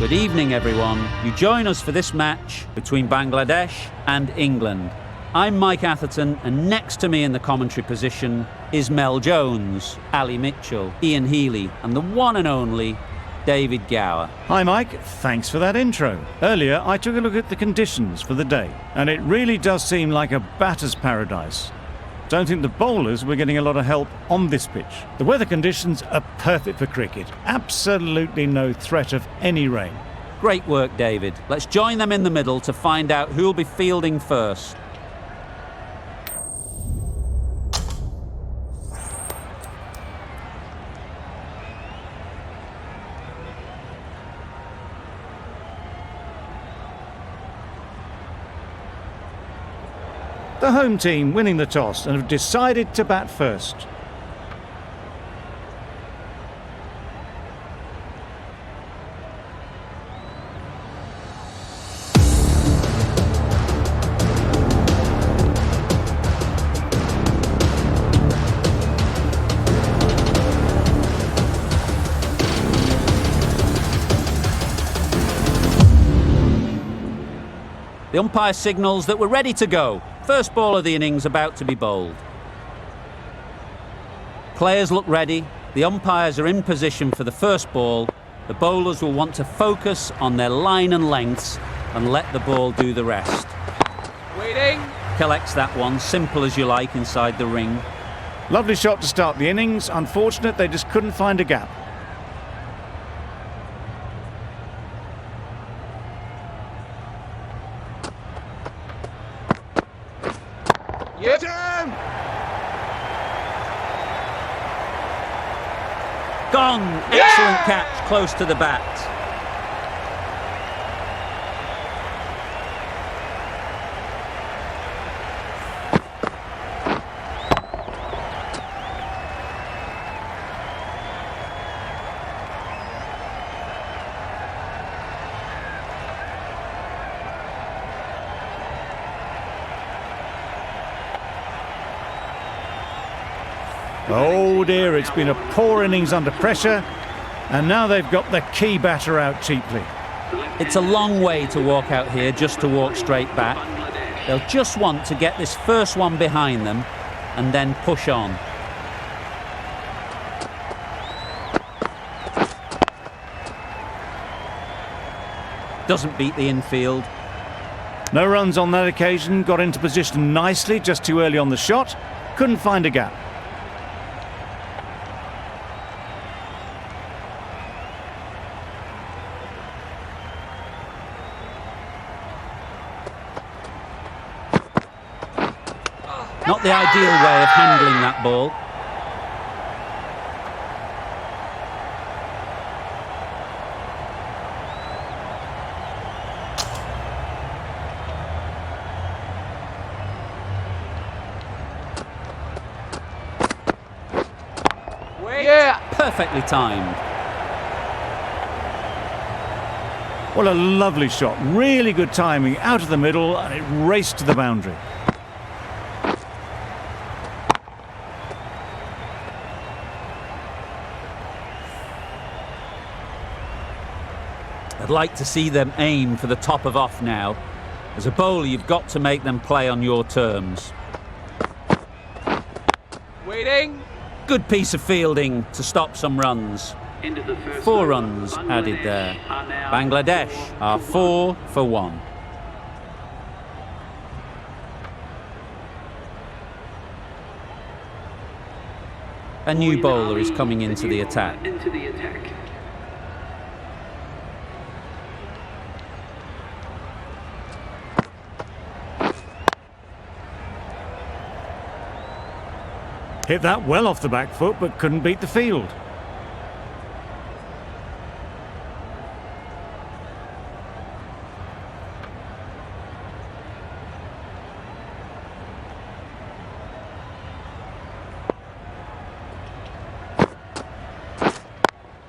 Good evening, everyone. You join us for this match between Bangladesh and England. I'm Mike Atherton, and next to me in the commentary position is Mel Jones, Ali Mitchell, Ian Healy, and the one and only David Gower. Hi Mike, thanks for that intro. Earlier I took a look at the conditions for the day, and it really does seem like a batter's paradise. Don't think the bowlers were getting a lot of help on this pitch. The weather conditions are perfect for cricket. Absolutely no threat of any rain. Great work, David. Let's join them in the middle to find out who'll be fielding first. The home team winning the toss and have decided to bat first. The umpire signals that we're ready to go. First ball of the innings about to be bowled. Players look ready. The umpires are in position for the first ball. The bowlers will want to focus on their line and lengths and let the ball do the rest. Waiting. Collects that one, simple as you like, inside the ring. Lovely shot to start the innings. Unfortunate they just couldn't find a gap. Yep. Gone! Excellent catch, close to the bat. Oh dear, it's been a poor innings under pressure, and now they've got the key batter out cheaply. It's a long way to walk out here just to walk straight back. They'll just want to get this first one behind them and then push on. Doesn't beat the infield. No runs on that occasion, got into position nicely, just too early on the shot, couldn't find a gap. Not the ideal way of handling that ball. Yeah. Perfectly timed. What a lovely shot, really good timing, out of the middle, and it raced to the boundary. I'd like to see them aim for the top of off now. As a bowler, you've got to make them play on your terms. Waiting. Good piece of fielding to stop some runs. 4 runs added there. Bangladesh are 4 for 1. A new bowler is coming into the attack. Hit that well off the back foot, but couldn't beat the field.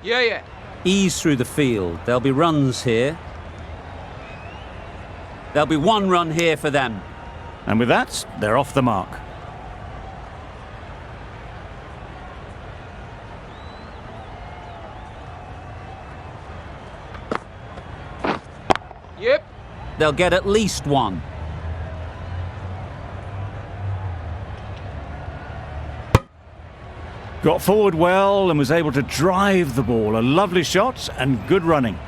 Yeah. Ease through the field. There'll be runs here. There'll be 1 run here for them. And with that, they're off the mark. Yep. They'll get at least one. Got forward well and was able to drive the ball. A lovely shot and good running.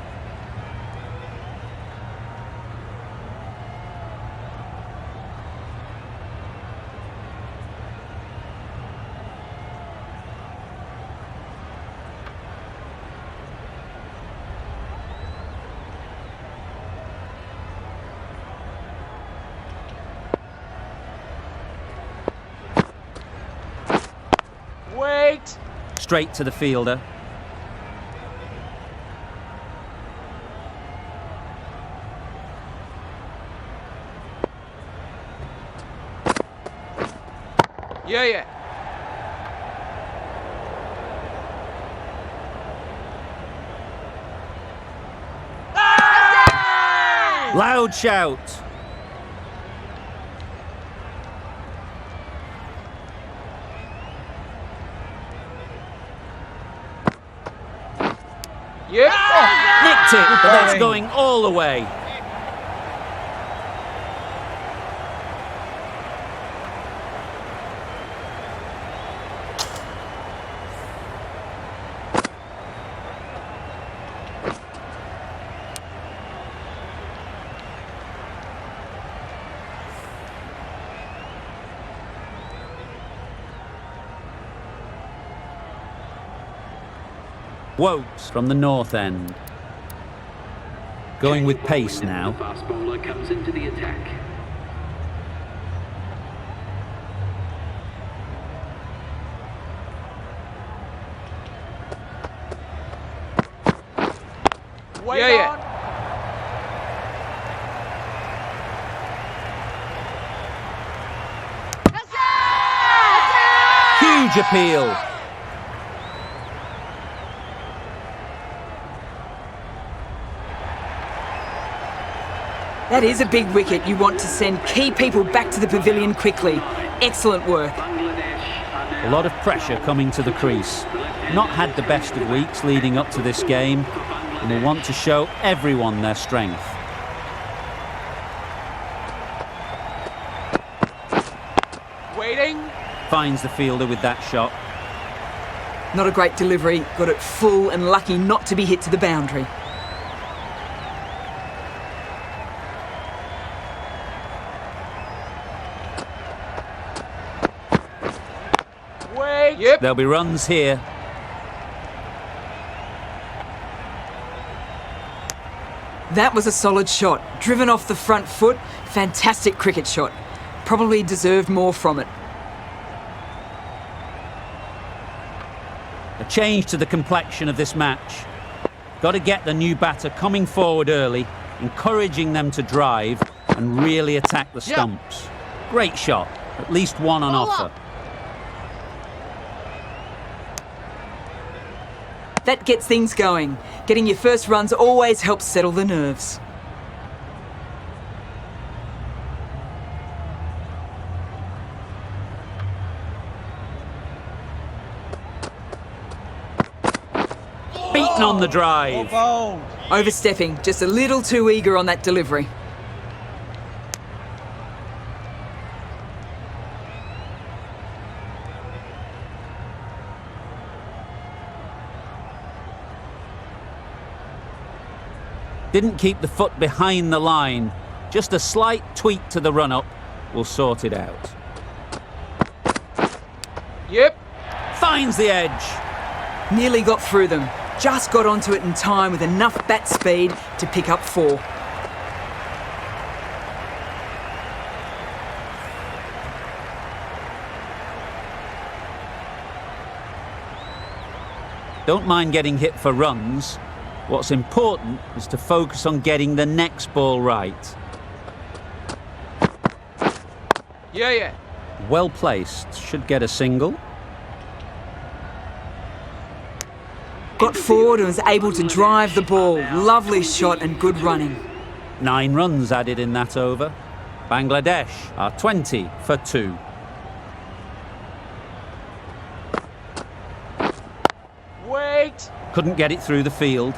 Wait. Straight to the fielder. Yeah. Loud shout. Yep. Nicked it, but that's going all the way. Wokes from the north end. Going with pace now. The fast bowler comes into the attack. Wait yeah. Huge appeal. That is a big wicket. You want to send key people back to the pavilion quickly. Excellent work. A lot of pressure coming to the crease. Not had the best of weeks leading up to this game, and will want to show everyone their strength. Waiting. Finds the fielder with that shot. Not a great delivery. Got it full and lucky not to be hit to the boundary. Wait. Yep. There'll be runs here. That was a solid shot. Driven off the front foot. Fantastic cricket shot. Probably deserved more from it. A change to the complexion of this match. Got to get the new batter coming forward early, encouraging them to drive and really attack the stumps. Great shot. At least one on offer. That gets things going. Getting your first runs always helps settle the nerves. Beaten on the drive. Overstepping, just a little too eager on that delivery. Didn't keep the foot behind the line. Just a slight tweak to the run-up will sort it out. Yep. Finds the edge. Nearly got through them. Just got onto it in time with enough bat speed to pick up 4. Don't mind getting hit for runs. What's important is to focus on getting the next ball right. Yeah. Well placed. Should get a single. Got forward and was able to drive the ball. Lovely shot and good running. 9 runs added in that over. Bangladesh are 20 for 2. Wait. Couldn't get it through the field.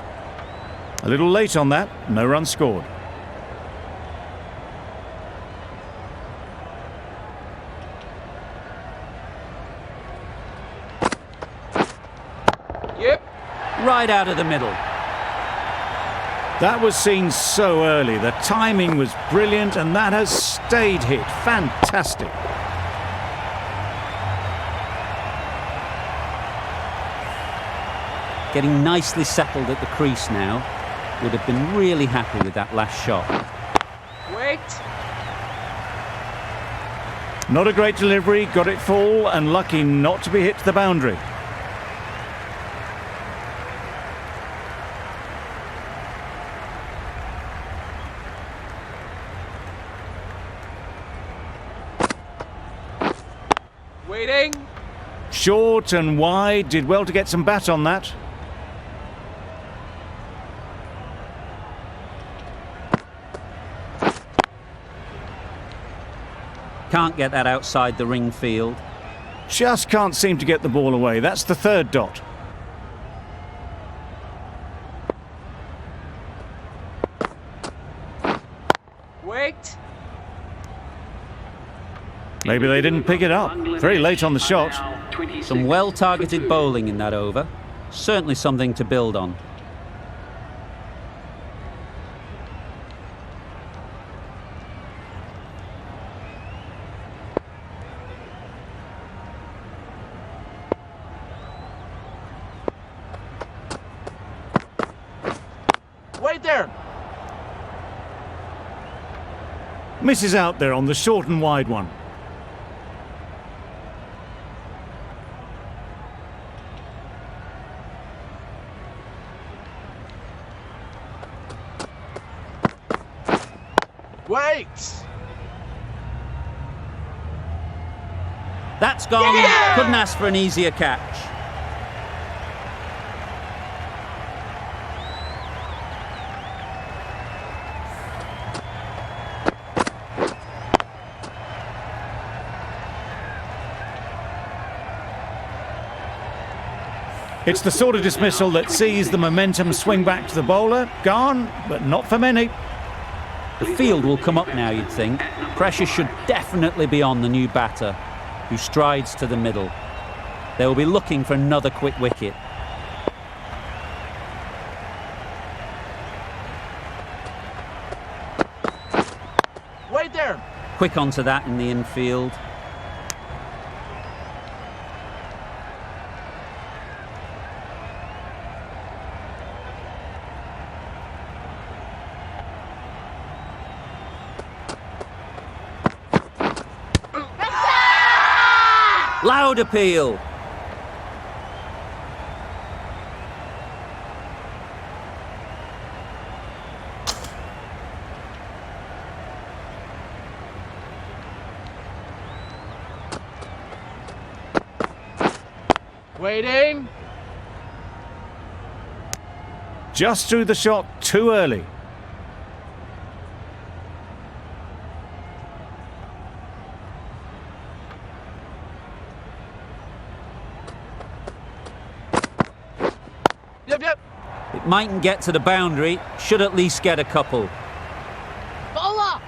A little late on that, no run scored. Yep. Right out of the middle. That was seen so early. The timing was brilliant, and that has stayed hit. Fantastic. Getting nicely settled at the crease now. Would have been really happy with that last shot. Wait. Not a great delivery, got it full, and lucky not to be hit to the boundary. Waiting. Short and wide, did well to get some bat on that. Can't get that outside the ring field. Just can't seem to get the ball away. That's the third dot. Wait. Maybe they didn't pick it up. Very late on the shot. Some well-targeted bowling in that over. Certainly something to build on. Wait there. Misses out there on the short and wide one. Wait. That's gone. Yeah! Couldn't ask for an easier catch. It's the sort of dismissal that sees the momentum swing back to the bowler. Gone, but not for many. The field will come up now, you'd think. Pressure should definitely be on the new batter, who strides to the middle. They will be looking for another quick wicket. Wait there. Quick onto that in the infield. Loud appeal. Waiting. Just threw the shot too early. Yep. It mightn't get to the boundary, should at least get a couple. Bowler.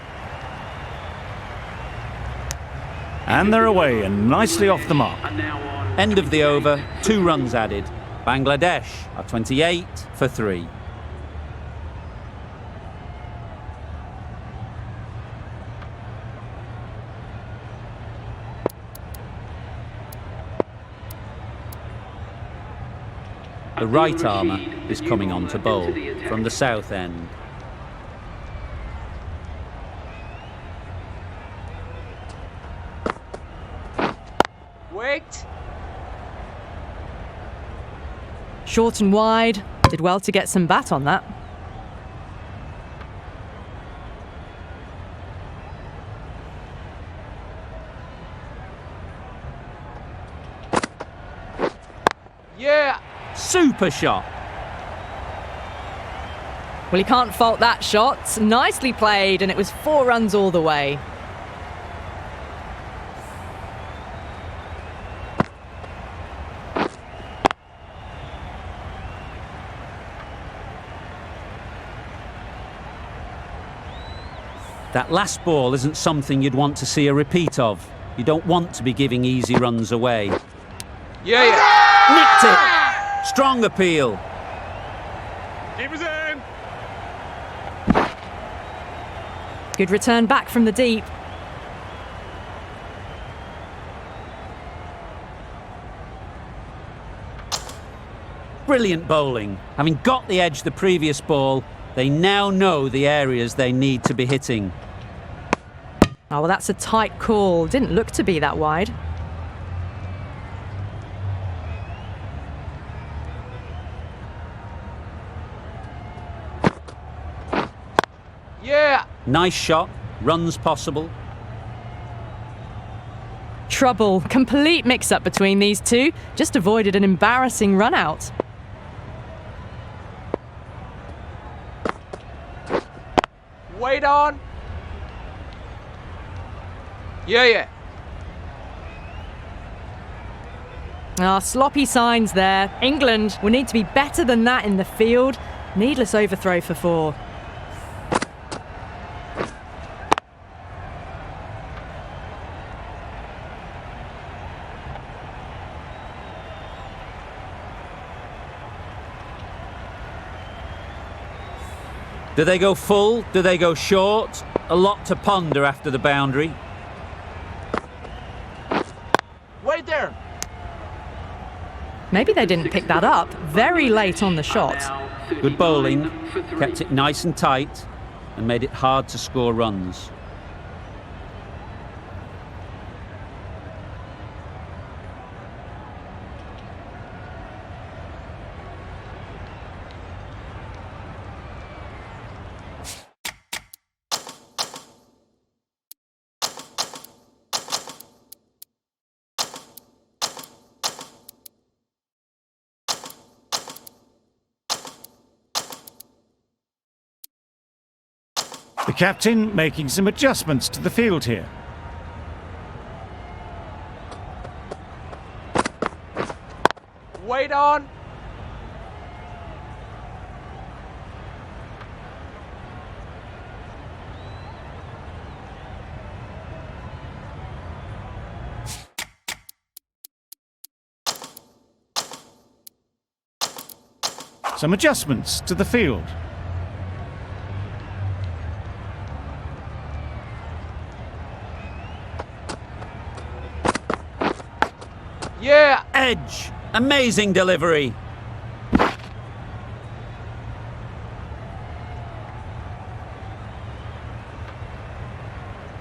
And they're away and nicely off the mark. End of the over, 2 runs added. Bangladesh are 28 for 3. The right armour is coming on to bowl from the south end. Wait. Short and wide. Did well to get some bat on that. Yeah. Super shot. Well, you can't fault that shot. Nicely played, and it was 4 runs all the way. That last ball isn't something you'd want to see a repeat of. You don't want to be giving easy runs away. Yeah. Nicked it. Strong appeal. Keep us in. Good return back from the deep. Brilliant bowling. Having got the edge the previous ball, they now know the areas they need to be hitting. Oh, well, that's a tight call. Didn't look to be that wide. Yeah. Nice shot. Runs possible. Trouble. Complete mix-up between these two. Just avoided an embarrassing run-out. Wait on. Yeah. Ah, sloppy signs there. England will need to be better than that in the field. Needless overthrow for 4. Do they go full? Do they go short? A lot to ponder after the boundary. Wait there. Maybe they didn't pick that up. Very late on the shot. Good bowling, kept it nice and tight and made it hard to score runs. The captain making some adjustments to the field here. Wait on. Some adjustments to the field. Yeah. Edge. Amazing delivery.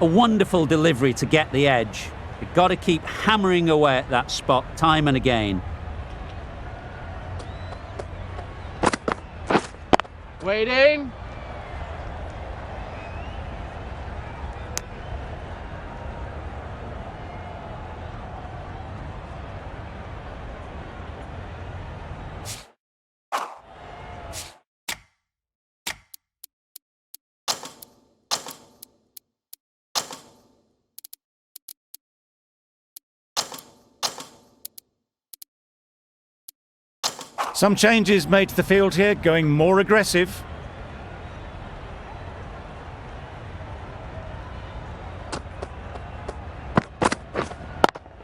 A wonderful delivery to get the edge. You've got to keep hammering away at that spot time and again. Waiting. Some changes made to the field here, going more aggressive.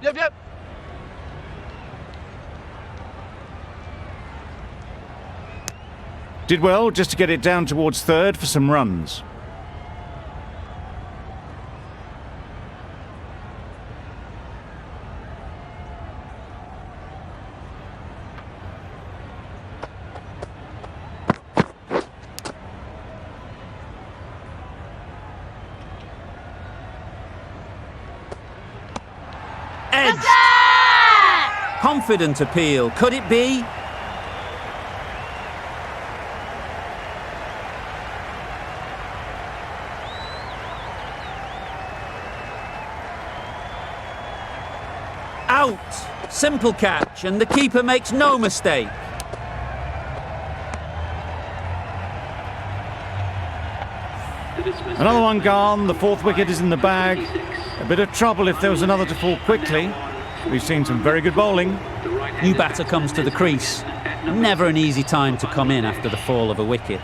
Yep. Did well just to get it down towards third for some runs. Edge. Confident appeal. Could it be? Out. Simple catch, and the keeper makes no mistake. Another one gone, the fourth wicket is in the bag. A bit of trouble if there was another to fall quickly. We've seen some very good bowling. New batter comes to the crease. Never an easy time to come in after the fall of a wicket.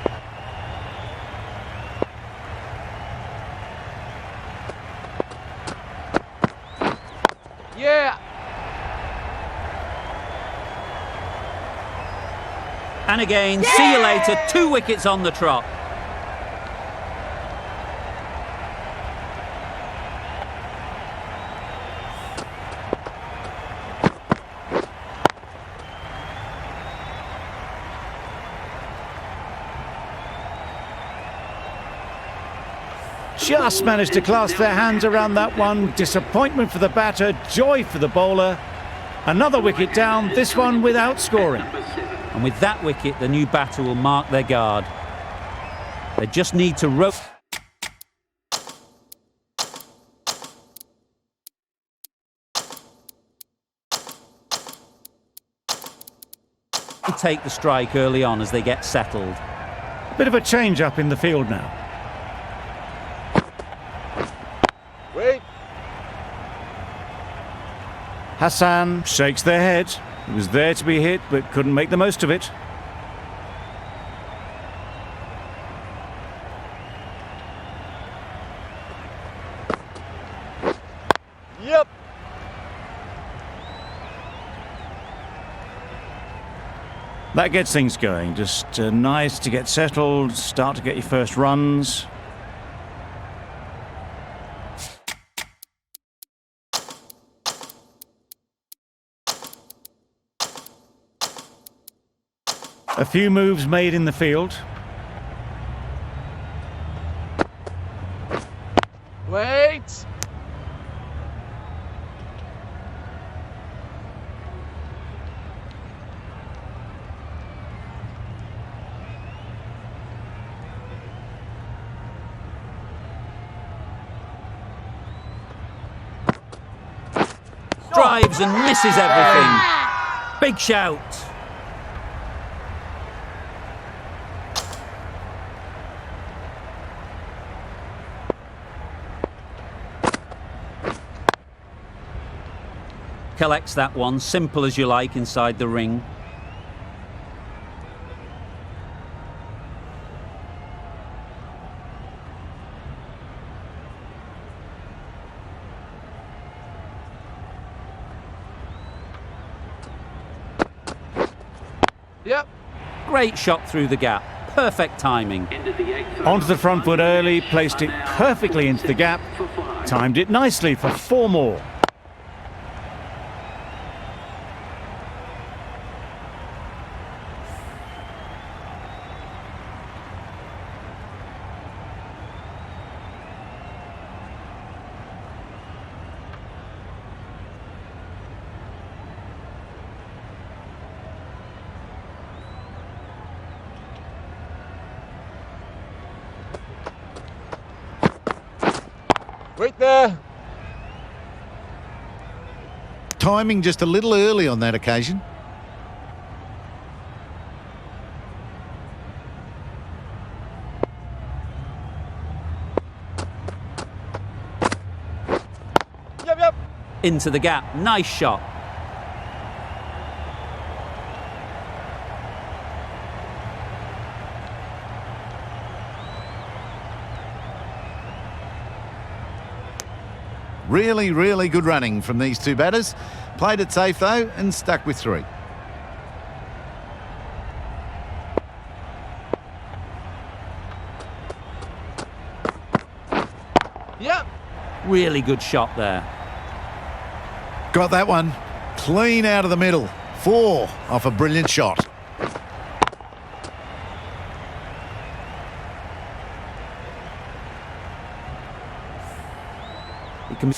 Yeah. And again, see you later, 2 wickets on the trot. Just managed to clasp their hands around that one. Disappointment for the batter, joy for the bowler. Another wicket down, this one without scoring. And with that wicket, the new batter will mark their guard. They just need to take the strike early on as they get settled. Bit of a change up in the field now. Wait. Hassan shakes their head. He was there to be hit, but couldn't make the most of it. Yep. That gets things going. Just nice to get settled, start to get your first runs. A few moves made in the field. Wait. Drives and misses everything. Big shout. Collects that one, simple as you like, inside the ring. Yep. Great shot through the gap. Perfect timing. Onto the front foot early, placed it perfectly into the gap. Timed it nicely for 4 more. Wait there. Timing just a little early on that occasion. Yep. Into the gap. Nice shot. Really, really good running from these two batters. Played it safe though and stuck with 3. Yep. Really good shot there. Got that one. Clean out of the middle. 4 off a brilliant shot. It can be...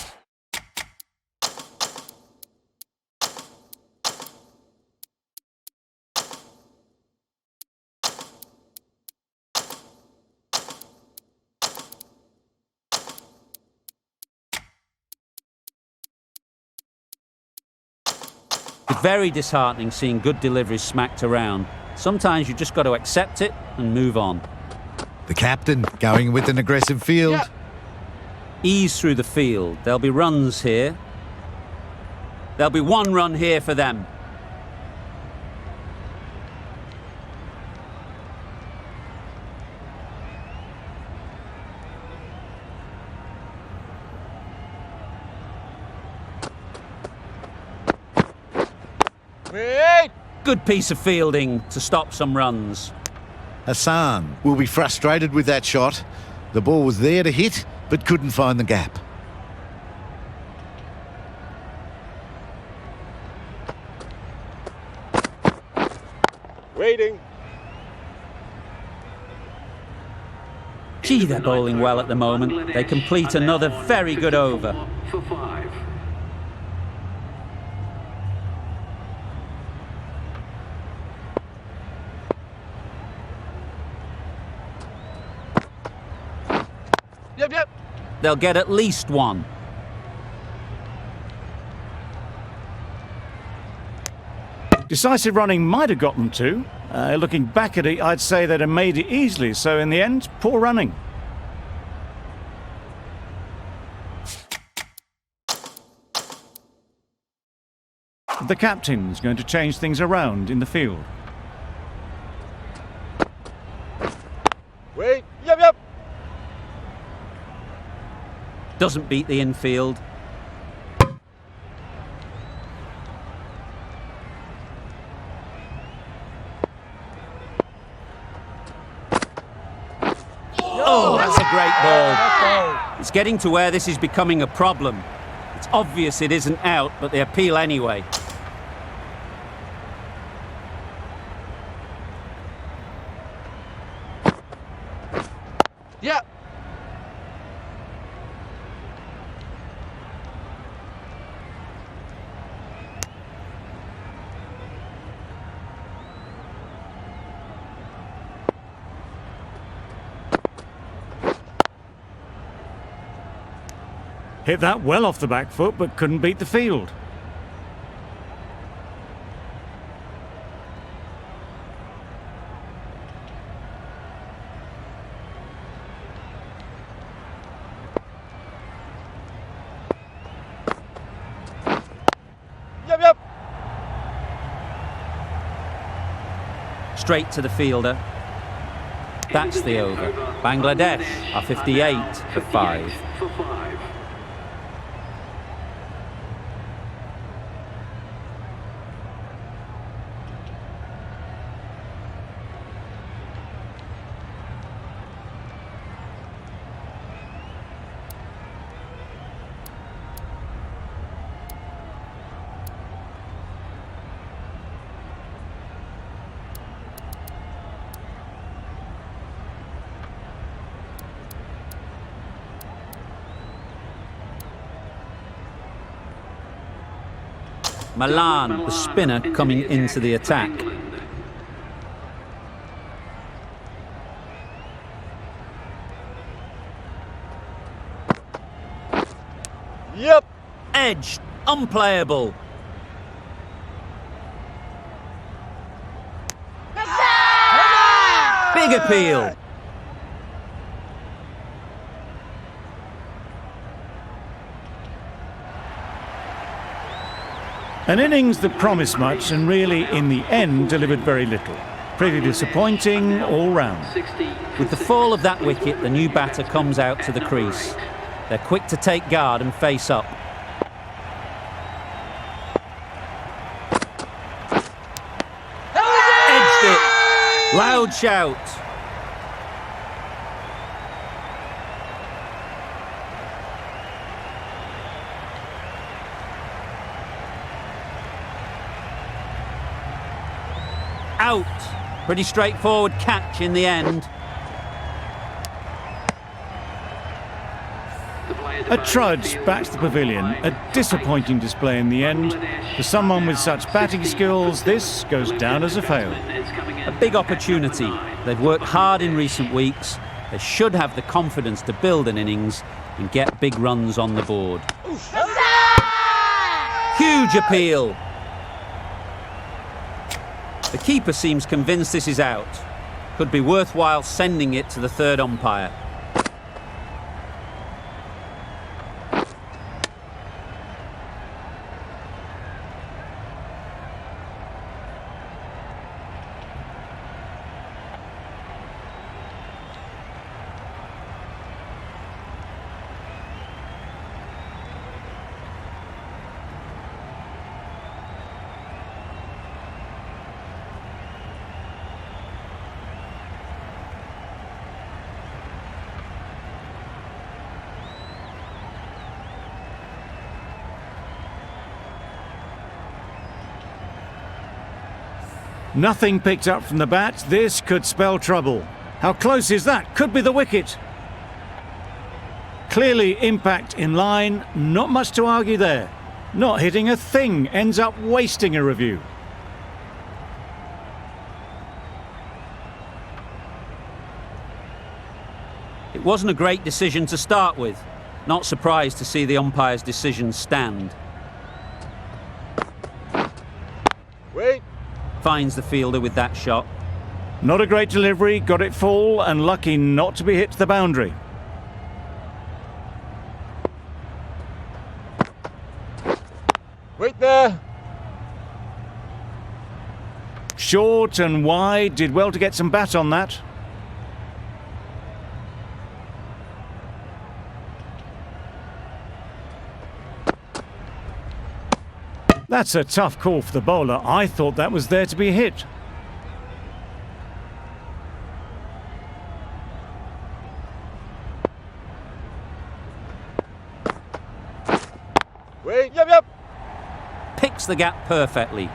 It's very disheartening seeing good deliveries smacked around. Sometimes you just got to accept it and move on. The captain going with an aggressive field. Yep. Ease through the field. There'll be runs here. There'll be 1 run here for them. Wait. Good piece of fielding to stop some runs. Hassan will be frustrated with that shot. The ball was there to hit, but couldn't find the gap. Waiting. Gee, they're bowling well at the moment. They complete another very good over. For 5. Yep. They'll get at least one. Decisive running might have got them two. Looking back at it, I'd say they'd have made it easily, so in the end, poor running. The captain's going to change things around in the field. Wait. Yep. Doesn't beat the infield. Oh, that's a great ball. It's getting to where this is becoming a problem. It's obvious it isn't out, but they appeal anyway. Yep. Hit that well off the back foot, but couldn't beat the field. Yep. Straight to the fielder. That's the over. Bangladesh are 58 for 5. For 5. Milan, the spinner, coming into the attack. Yep. Edge, unplayable. Big appeal. An innings that promised much and really, in the end, delivered very little. Pretty disappointing all round. With the fall of that wicket, the new batter comes out to the crease. They're quick to take guard and face up. Edged it. Loud shout. Out. Pretty straightforward catch in the end. A trudge back to the pavilion. A disappointing display in the end. For someone with such batting skills, this goes down as a fail. A big opportunity. They've worked hard in recent weeks. They should have the confidence to build an innings and get big runs on the board. Huge appeal. The keeper seems convinced this is out. Could be worthwhile sending it to the third umpire. Nothing picked up from the bat. This could spell trouble. How close is that? Could be the wicket. Clearly impact in line. Not much to argue there. Not hitting a thing. Ends up wasting a review. It wasn't a great decision to start with. Not surprised to see the umpire's decision stand. Wait. Finds the fielder with that shot. Not a great delivery. Got it full and lucky not to be hit to the boundary. Wait there. Short and wide. Did well to get some bat on that. That's a tough call for the bowler. I thought that was there to be hit. Wait. Yep. Picks the gap perfectly.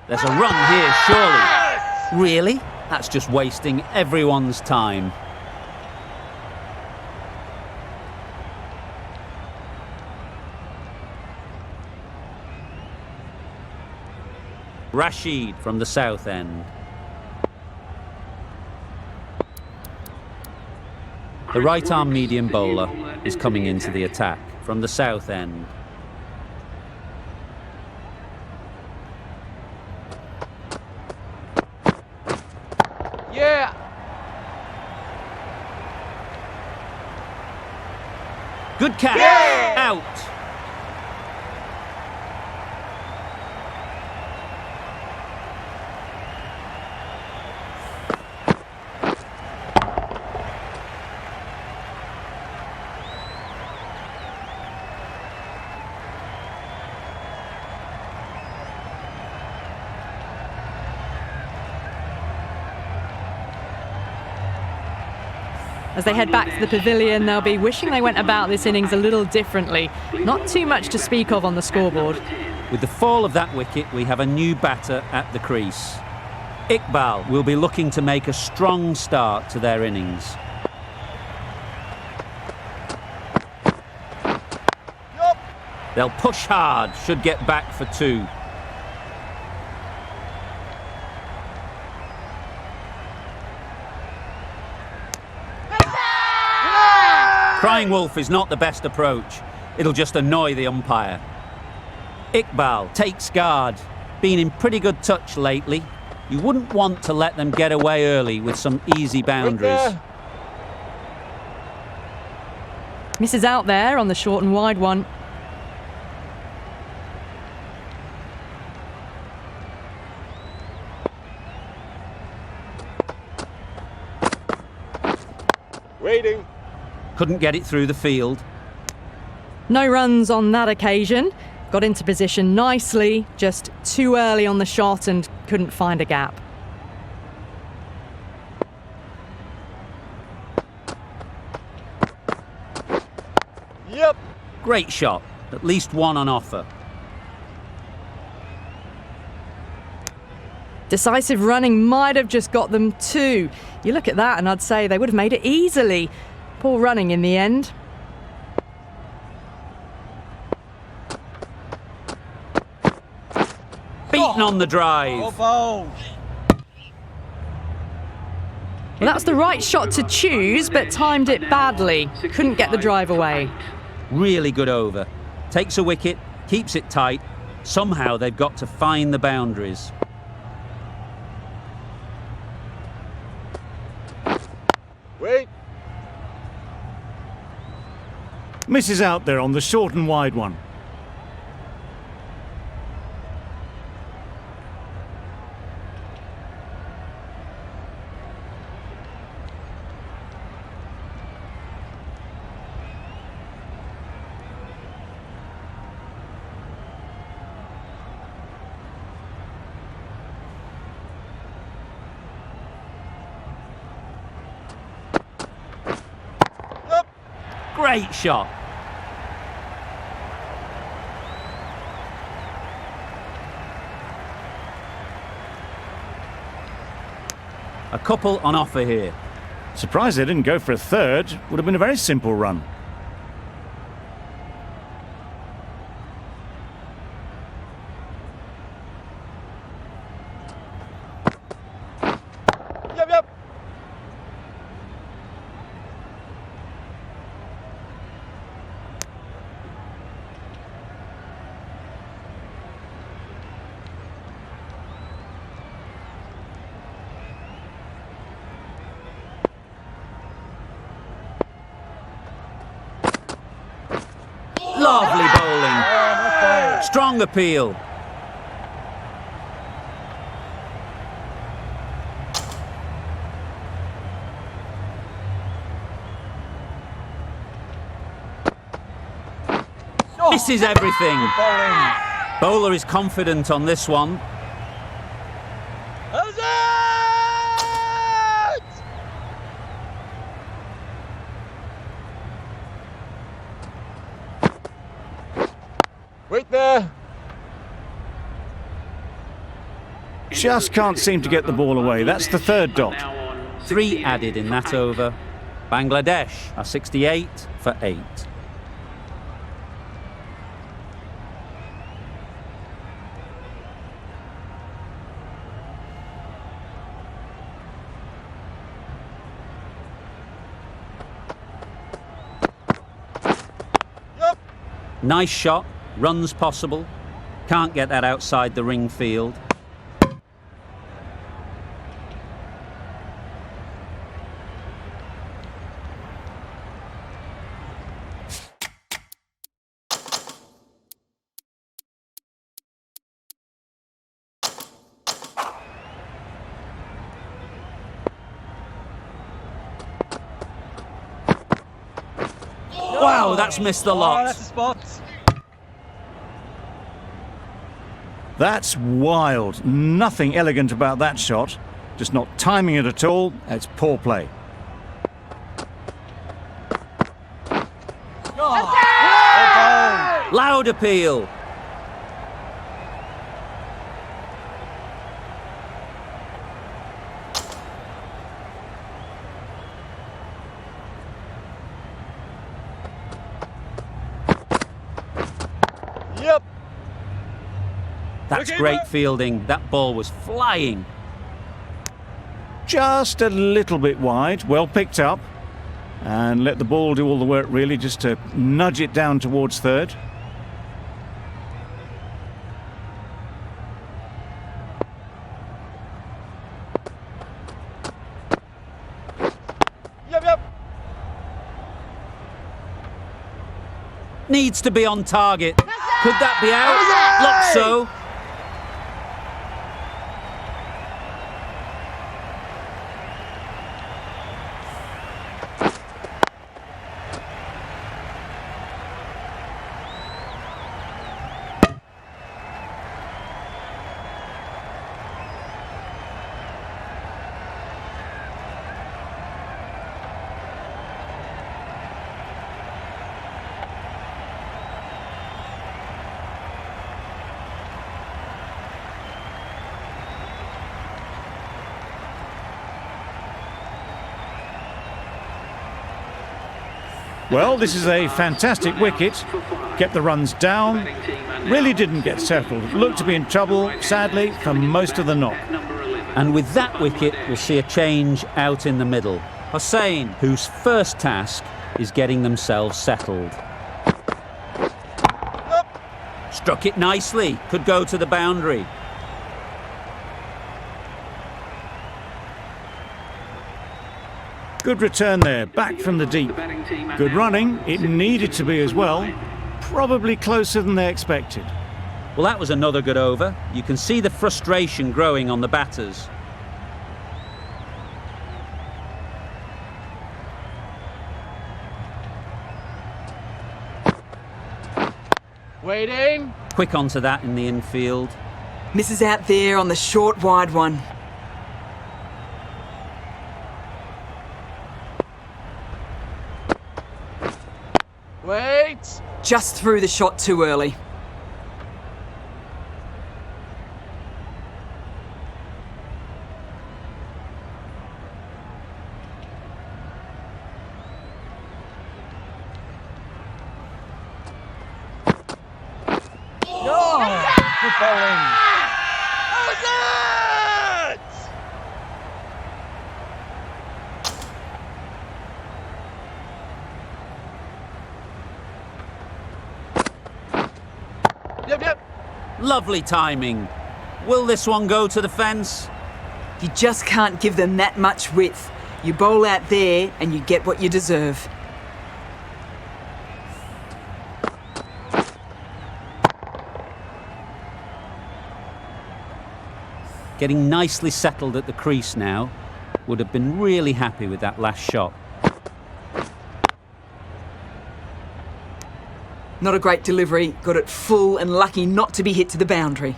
There's a run here, surely. Really? That's just wasting everyone's time. Rashid from the south end. The right-arm medium bowler is coming into the attack from the south end. Yeah. Good catch. Yeah! Out. As they head back to the pavilion, they'll be wishing they went about this innings a little differently. Not too much to speak of on the scoreboard. With the fall of that wicket, we have a new batter at the crease. Iqbal will be looking to make a strong start to their innings. Yup. They'll push hard, should get back for two. Crying wolf is not the best approach. It'll just annoy the umpire. Iqbal takes guard. Been in pretty good touch lately. You wouldn't want to let them get away early with some easy boundaries. Misses out there on the short and wide one. Waiting. Couldn't get it through the field. No runs on that occasion. Got into position nicely, just too early on the shot and couldn't find a gap. Yep. Great shot. At least one on offer. Decisive running might have just got them two. You look at that and I'd say they would have made it easily. Poor running in the end. Beaten on the drive. Oh, Well, that's the right shot to choose, but timed it badly. Couldn't get the drive away. Really good over. Takes a wicket, keeps it tight. Somehow they've got to find the boundaries. wait. Misses out there on the short and wide one. Yep. Great shot. A couple on offer here. Surprised they didn't go for a third. Would have been a very simple run. Yep, yep. Lovely bowling. Strong appeal. Misses everything. Bowler is confident on this one. How's it? Wait there. Just can't seem to get the ball away. That's the third dot. 3 added in that over. Bangladesh are 68 for 8. Yep. Nice shot, runs possible. Can't get that outside the ring field. Wow, that's missed the lot. That's a spot. That's wild. Nothing elegant about that shot. Just not timing it at all. It's poor play. Loud appeal. Yep. That's Okay, great bro. fielding. That ball was flying. Just a little bit wide. Well picked up. And let the ball do all the work, really, just to nudge it down towards third. Yep, yep. Needs to be on target. Could that be out? Looks so. Well, this is a fantastic wicket. Kept the runs down. Really didn't get settled. Looked to be in trouble, sadly, for most of the knock. And with that wicket, we'll see a change out in the middle. Hussain, whose first task is getting themselves settled. Struck it nicely. Could go to the boundary. Good return there, back from the deep. Good running, it needed to be as well. Probably closer than they expected. Well, that was another good over. You can see the frustration growing on the batters. Waiting. Quick onto that in the infield. Misses out there on the short, wide one. Wait. Just threw the shot too early. Good bowling. That was it! Yep. Lovely timing. Will this one go to the fence? You just can't give them that much width. You bowl out there and you get what you deserve. Getting nicely settled at the crease now. Would have been really happy with that last shot. Not a great delivery, got it full and lucky not to be hit to the boundary.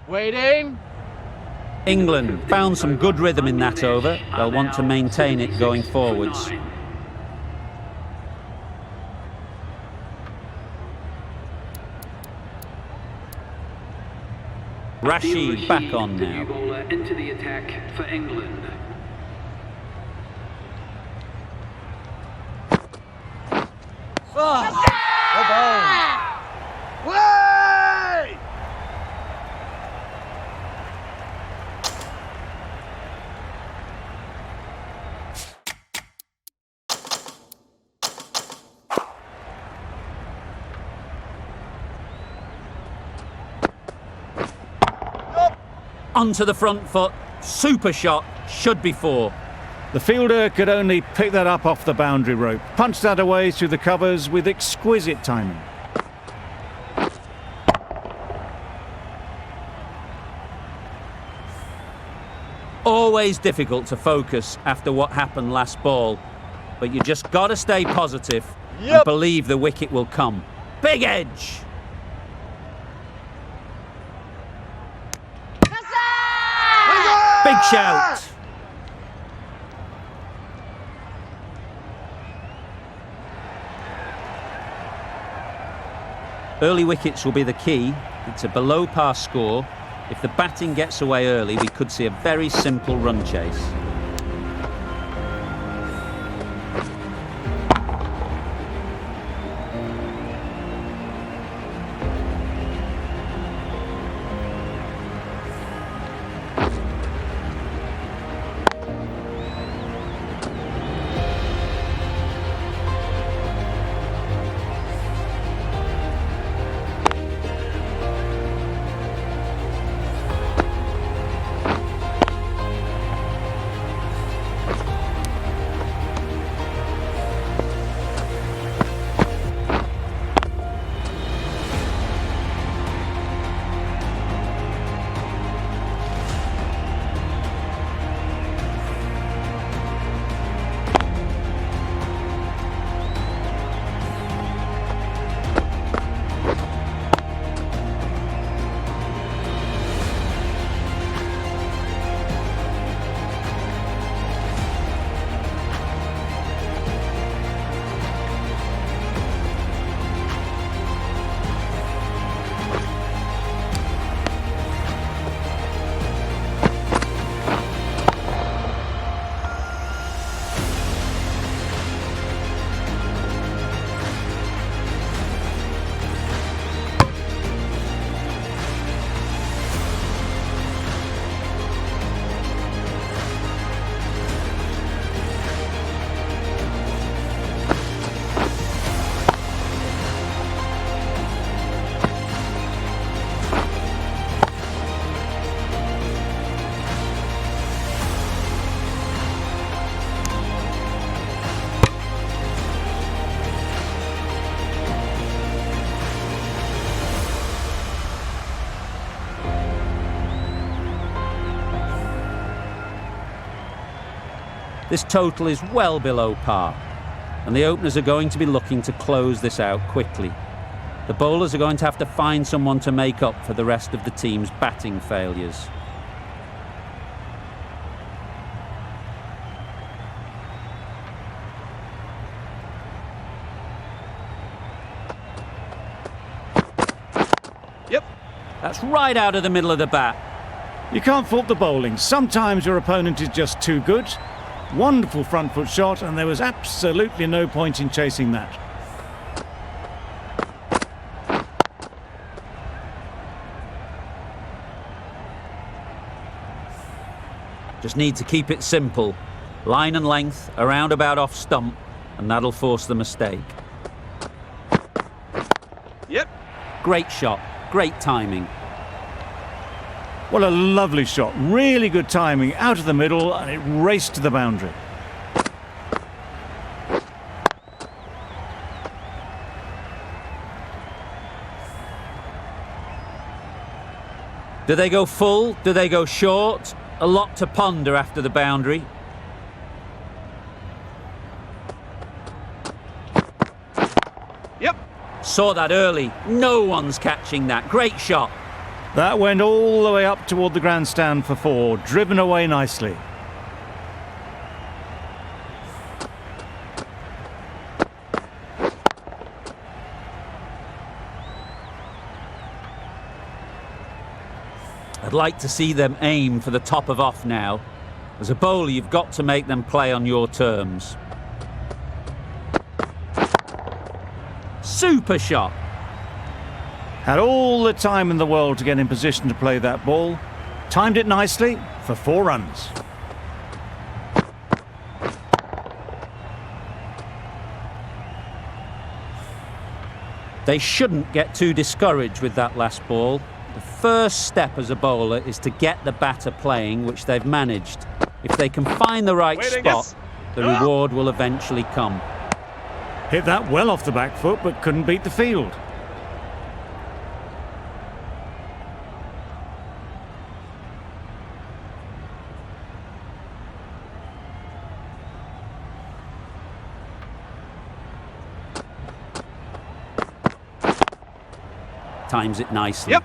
Waiting. England found some good rhythm in that over. They'll want to maintain it going forwards. Rashid back on now. Bowler into the attack for England. Well bowled. Way! Onto the front foot. Super shot. Should be 4. The fielder could only pick that up off the boundary rope, punched that away through the covers with exquisite timing. Always difficult to focus after what happened last ball, but you just got to stay positive and believe the wicket will come. Big edge. Big shout. Early wickets will be the key. It's a below par score. If the batting gets away early, we could see a very simple run chase. This total is well below par, and the openers are going to be looking to close this out quickly. The bowlers are going to have to find someone to make up for the rest of the team's batting failures. Yep. That's right out of the middle of the bat. You can't fault the bowling. Sometimes your opponent is just too good, Wonderful front foot shot, and there was absolutely no point in chasing that. Just need to keep it simple. Line and length, around about off stump, and that'll force the mistake. Yep. Great shot, great timing. What a lovely shot. Really good timing, out of the middle, and it raced to the boundary. Do they go full? Do they go short? A lot to ponder after the boundary. Yep. Saw that early. No one's catching that. Great shot. That went all the way up toward the grandstand for 4, driven away nicely. I'd like to see them aim for the top of off now. As a bowler, you've got to make them play on your terms. Super shot. Had all the time in the world to get in position to play that ball. Timed it nicely for 4 runs. They shouldn't get too discouraged with that last ball. The first step as a bowler is to get the batter playing, which they've managed. If they can find the right spot, the reward will eventually come. Hit that well off the back foot, but couldn't beat the field. Times it nicely. Yep.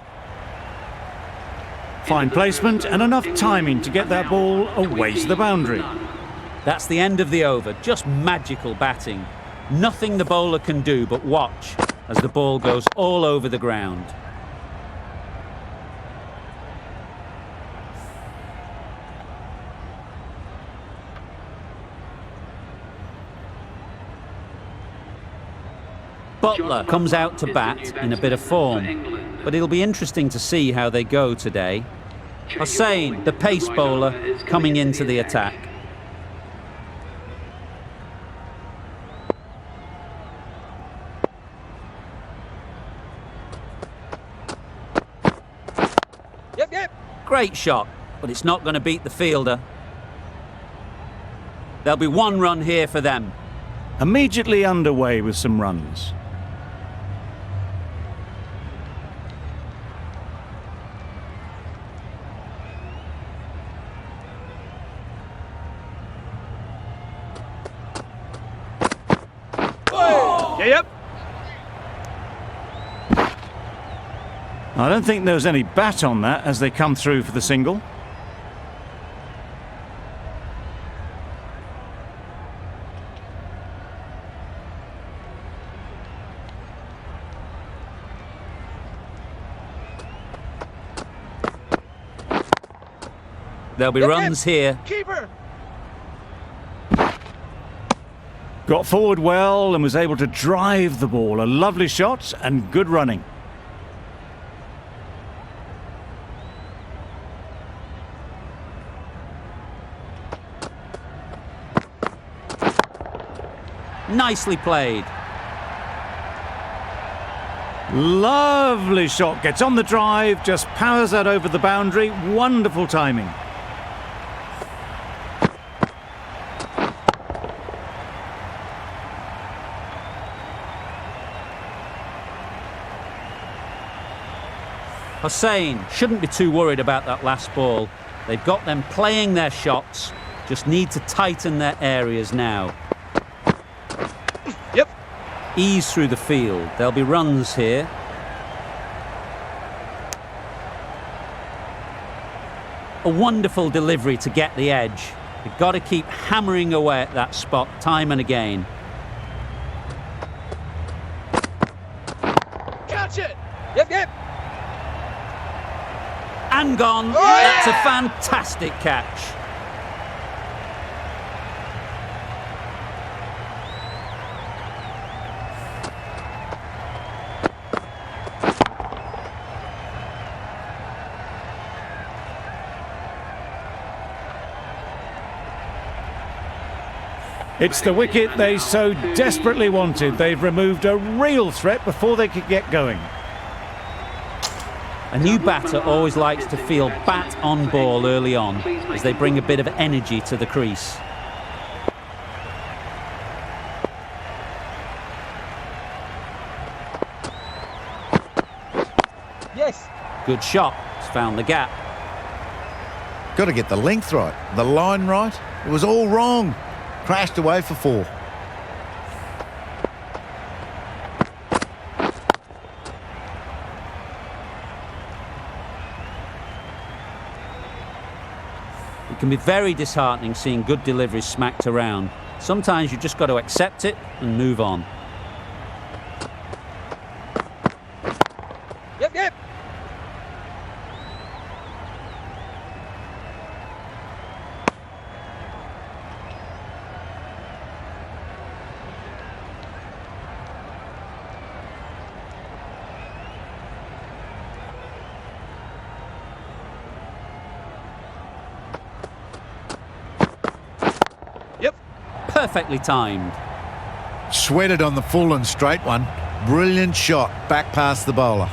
Fine placement and enough timing to get that ball away to the boundary. That's the end of the over. Just magical batting. Nothing the bowler can do but watch as the ball goes all over the ground. Butler comes out to bat in a bit of form, but it'll be interesting to see how they go today. Hussain, the pace bowler, coming into the attack. Yep. Great shot, but it's not going to beat the fielder. There'll be 1 run here for them. Immediately underway with some runs. Yep. I don't think there was any bat on that as they come through for the single. There'll be runs here. Keeper. Got forward well and was able to drive the ball. A lovely shot and good running. Nicely played. Lovely shot. Gets on the drive, just powers that over the boundary. Wonderful timing. Hussain shouldn't be too worried about that last ball. They've got them playing their shots, just need to tighten their areas now. Yep. Ease through the field. There'll be runs here. A wonderful delivery to get the edge. You've got to keep hammering away at that spot time and again. Catch it. Yep. And gone. That's a fantastic catch. It's the wicket they so desperately wanted. They've removed a real threat before they could get going. A new batter always likes to feel bat on ball early on, as they bring a bit of energy to the crease. Yes. Good shot. It's found the gap. Got to get the length right, the line right. It was all wrong. Crashed away for 4. It can be very disheartening seeing good deliveries smacked around. Sometimes you just got to accept it and move on. Yep, yep. Yep. Perfectly timed. Sweated on the full and straight one. Brilliant shot back past the bowler.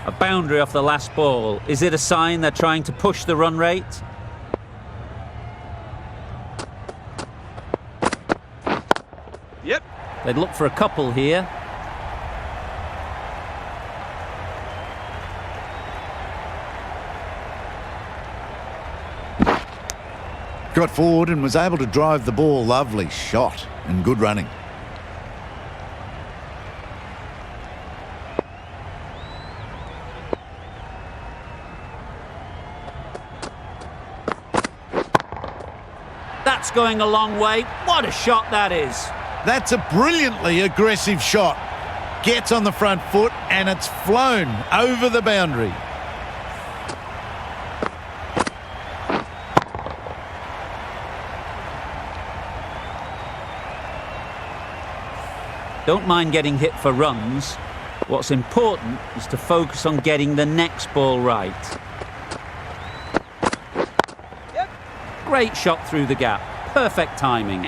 A boundary off the last ball. Is it a sign they're trying to push the run rate? Yep. They'd look for a couple here. Got forward and was able to drive the ball. Lovely shot and good running. That's going a long way. What a shot that is. That's a brilliantly aggressive shot. Gets on the front foot and it's flown over the boundary. Don't mind getting hit for runs. What's important is to focus on getting the next ball right. Yep. Great shot through the gap. Perfect timing.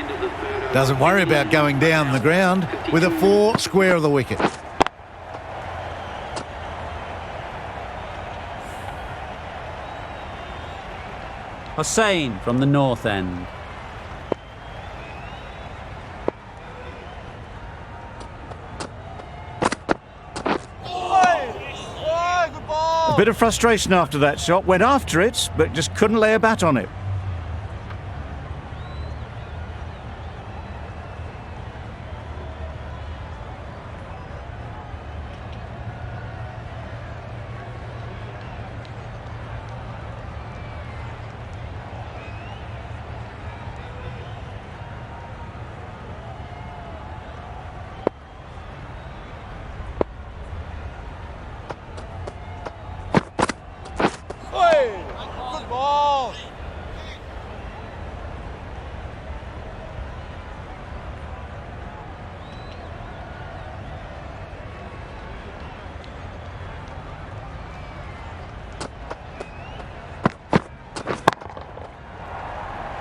Doesn't worry about going down the ground with a 4 square of the wicket. Hussain from the north end. Good ball. A bit of frustration after that shot. Went after it, but just couldn't lay a bat on it. Good ball.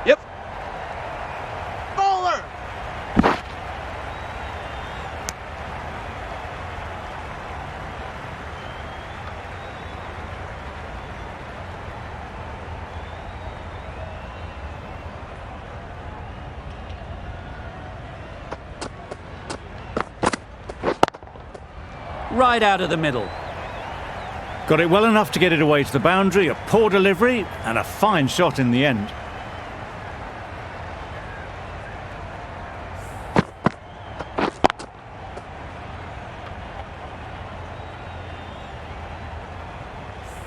Yep. Bowler. Right out of the middle. Got it well enough to get it away to the boundary. A poor delivery and a fine shot in the end.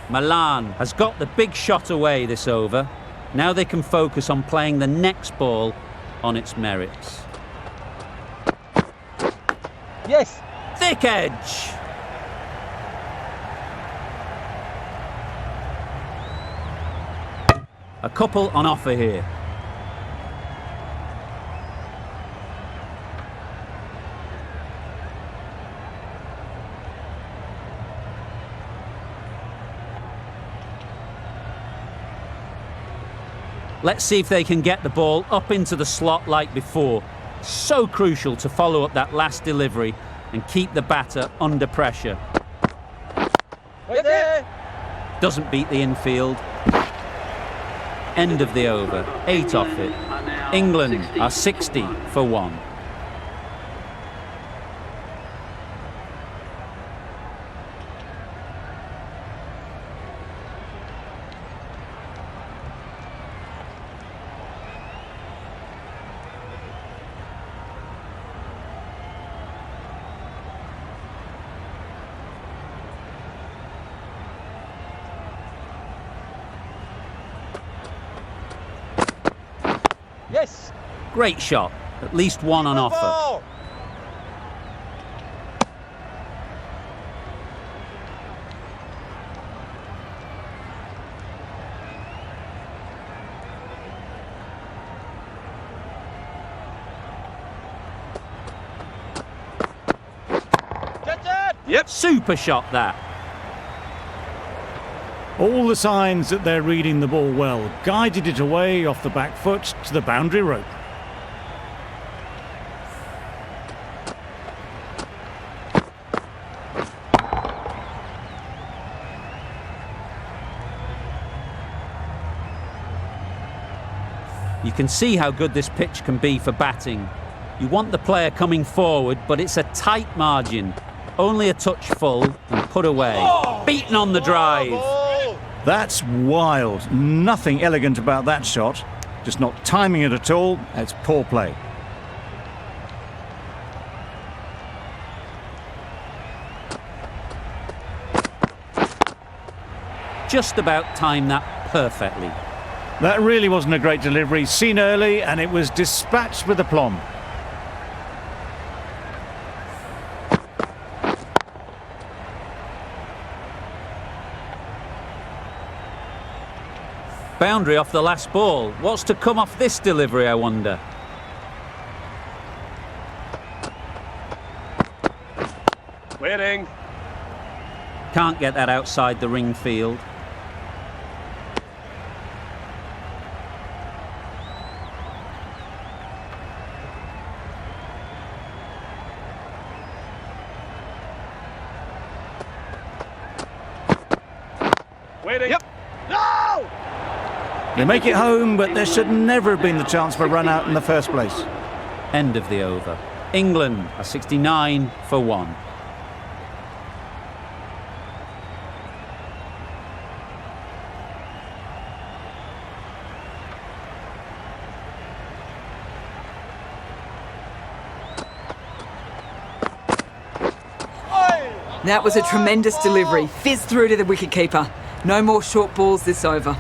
Milan has got the big shot away this over. Now they can focus on playing the next ball on its merits. Yes. Thick edge. A couple on offer here. Let's see if they can get the ball up into the slot like before. So crucial to follow up that last delivery and keep the batter under pressure. Right there. Doesn't beat the infield. End of the over. 8 off it. England are 60 for 1. Yes. Great shot. At least one on Good offer. ball. Catch it. Yep. Super shot that. All the signs that they're reading the ball well. Guided it away off the back foot to the boundary rope. You can see how good this pitch can be for batting. You want the player coming forward, but it's a tight margin. Only a touch full and put away. Beaten on the drive. Ball. That's wild. Nothing elegant about that shot. Just not timing it at all. It's poor play. Just about timed that perfectly. That really wasn't a great delivery. Seen early, and it was dispatched with aplomb. Boundary off the last ball. What's to come off this delivery, I wonder? Waiting. Can't get that outside the ring field. Waiting. Yep. No! They make it home, but there should never have been the chance for a run out in the first place. End of the over. England are 69 for 1. That was a tremendous delivery. Fizzed through to the wicketkeeper. No more short balls this over.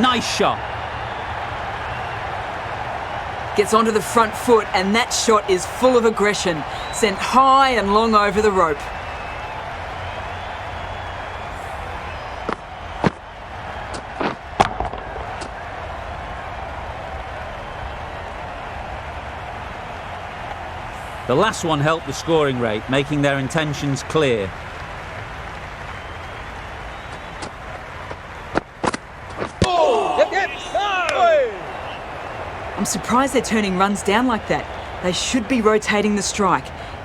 Nice shot. Gets onto the front foot, and that shot is full of aggression. Sent high and long over the rope. The last one helped the scoring rate, making their intentions clear. Yep, yep. No! I'm surprised they're turning runs down like that. They should be rotating the strike.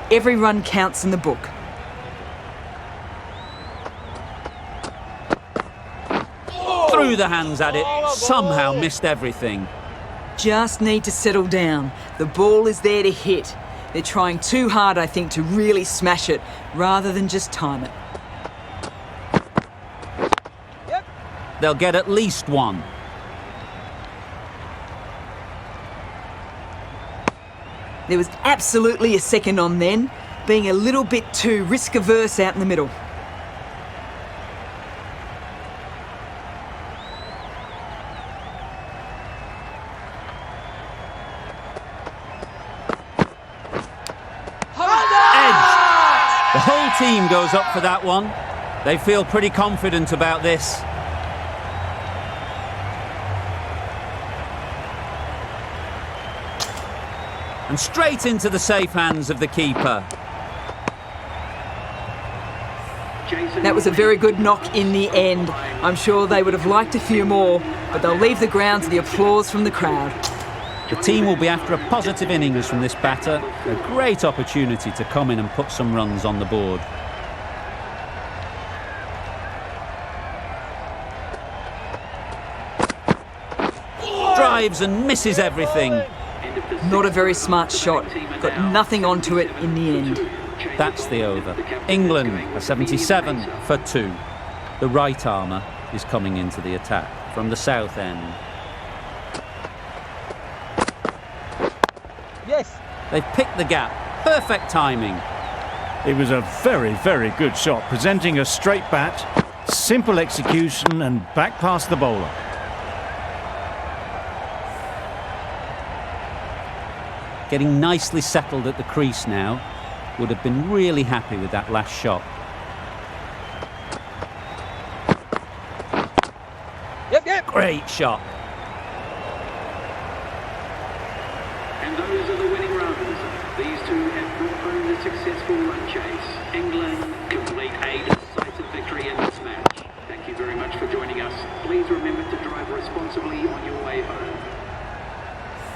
Every run counts in the book. Threw the hands at it, somehow missed everything. Just need to settle down. The ball is there to hit. They're trying too hard, I think, to really smash it, rather than just time it. Yep. They'll get at least one. There was absolutely a second on then, being a little bit too risk-averse out in the middle. The whole team goes up for that one. They feel pretty confident about this. And straight into the safe hands of the keeper. That was a very good knock in the end. I'm sure they would have liked a few more, but they'll leave the ground to the applause from the crowd. The team will be after a positive innings from this batter. A great opportunity to come in and put some runs on the board. Drives and misses everything. Not a very smart shot. Got nothing onto it in the end. That's the over. England are 77 for 2. The right armour is coming into the attack from the south end. Yes. They've picked the gap. Perfect timing. It was a very, very good shot, presenting a straight bat, simple execution and back past the bowler. Getting nicely settled at the crease now. Would have been really happy with that last shot. Yep. Great shot. And those are the winning runs. These two have brought home the successful run chase. England complete a decisive victory in this match. Thank you very much for joining us. Please remember to drive responsibly on your way home.